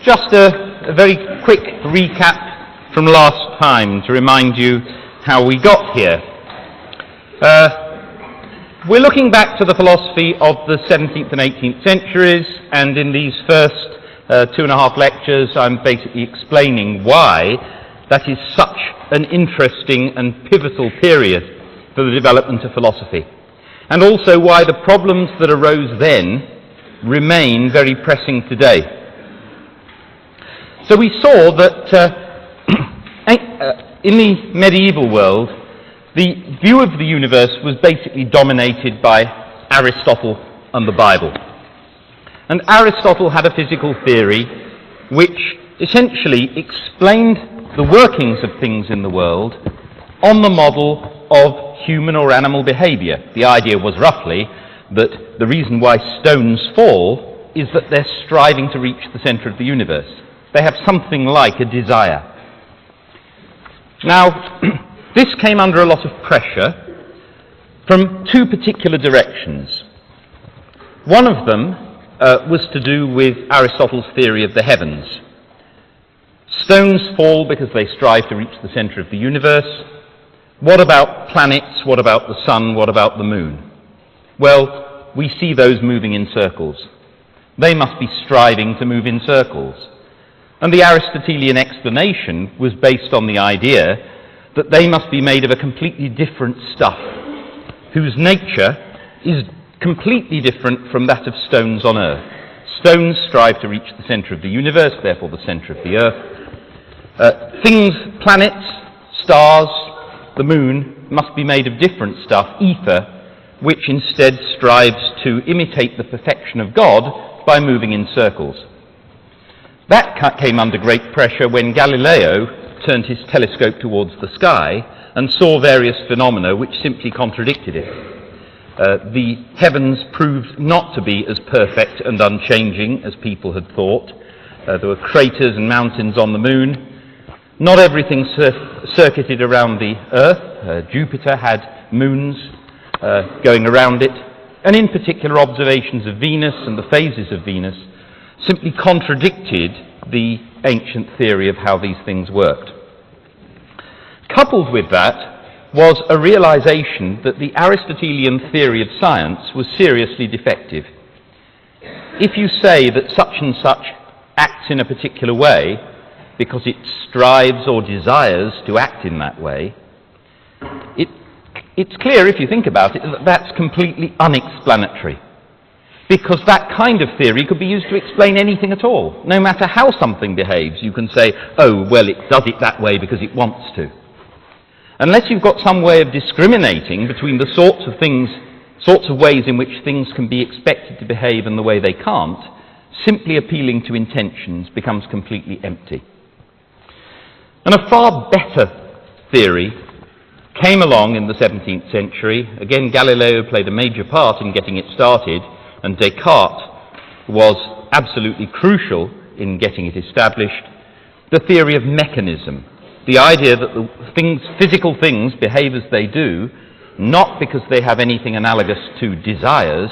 Just a very quick recap from last time to remind you how we got here. We're looking back to the philosophy of the 17th and 18th centuries, and in these first 2.5 lectures I'm basically explaining why that is such an interesting and pivotal period for the development of philosophy, and also why the problems that arose then remain very pressing today. So we saw that in the medieval world, the view of the universe was basically dominated by Aristotle and the Bible. And Aristotle had a physical theory which essentially explained the workings of things in the world on the model of human or animal behavior. The idea was roughly that the reason why stones fall is that they're striving to reach the center of the universe. They have something like a desire. Now, this came under a lot of pressure from two particular directions. One of them was to do with Aristotle's theory of the heavens. Stones fall because they strive to reach the center of the universe. What about planets? What about the sun? What about the moon? Well, we see those moving in circles. They must be striving to move in circles. And the Aristotelian explanation was based on the idea that they must be made of a completely different stuff, whose nature is completely different from that of stones on Earth. Stones strive to reach the center of the universe, therefore the center of the Earth. Planets, stars, the moon, must be made of different stuff, ether, which instead strives to imitate the perfection of God by moving in circles. That came under great pressure when Galileo turned his telescope towards the sky and saw various phenomena which simply contradicted it. The heavens proved not to be as perfect and unchanging as people had thought. There were craters and mountains on the moon. Not everything circuited around the Earth. Jupiter had moons going around it, and in particular observations of Venus and the phases of Venus simply contradicted the ancient theory of how these things worked. Coupled with that was a realization that the Aristotelian theory of science was seriously defective. If you say that such and such acts in a particular way because it strives or desires to act in that way, it's clear, if you think about it, that that's completely unexplanatory. Because that kind of theory could be used to explain anything at all. No matter how something behaves, you can say, oh, well, it does it that way because it wants to. Unless you've got some way of discriminating between the sorts of ways in which things can be expected to behave and the way they can't, simply appealing to intentions becomes completely empty. And a far better theory came along in the 17th century. Again, Galileo played a major part in getting it started, and Descartes was absolutely crucial in getting it established. The theory of mechanism, the idea that physical things behave as they do, not because they have anything analogous to desires,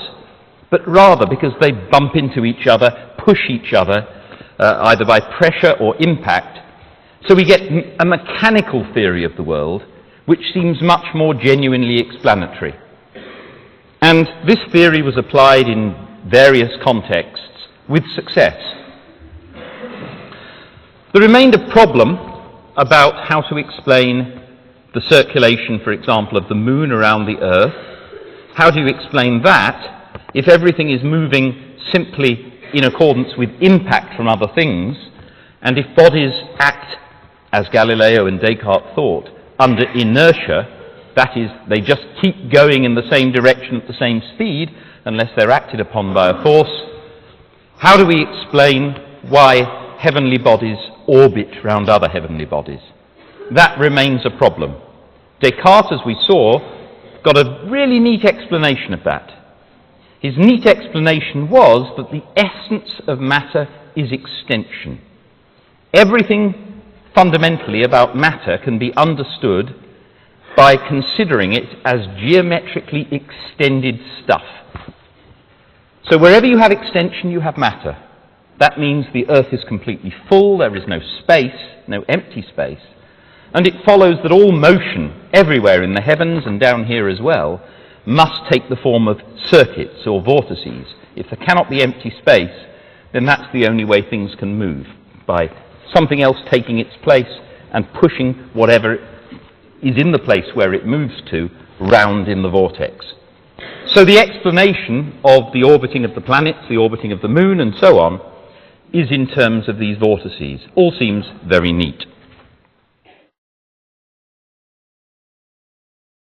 but rather because they bump into each other, push each other, either by pressure or impact. So we get a mechanical theory of the world, which seems much more genuinely explanatory. And this theory was applied in various contexts with success. There remained a problem about how to explain the circulation, for example, of the moon around the Earth. How do you explain that if everything is moving simply in accordance with impact from other things, and if bodies act, as Galileo and Descartes thought, under inertia? That is, they just keep going in the same direction at the same speed unless they're acted upon by a force. How do we explain why heavenly bodies orbit round other heavenly bodies? That remains a problem. Descartes, as we saw, got a really neat explanation of that. His neat explanation was that the essence of matter is extension. Everything fundamentally about matter can be understood by considering it as geometrically extended stuff. So wherever you have extension, you have matter. That means the Earth is completely full, there is no space, no empty space, and it follows that all motion everywhere in the heavens and down here as well must take the form of circuits or vortices. If there cannot be empty space, then that's the only way things can move, by something else taking its place and pushing whatever is in the place where it moves to round in the vortex. So the explanation of the orbiting of the planets, the orbiting of the moon, and so on, is in terms of these vortices. All seems very neat.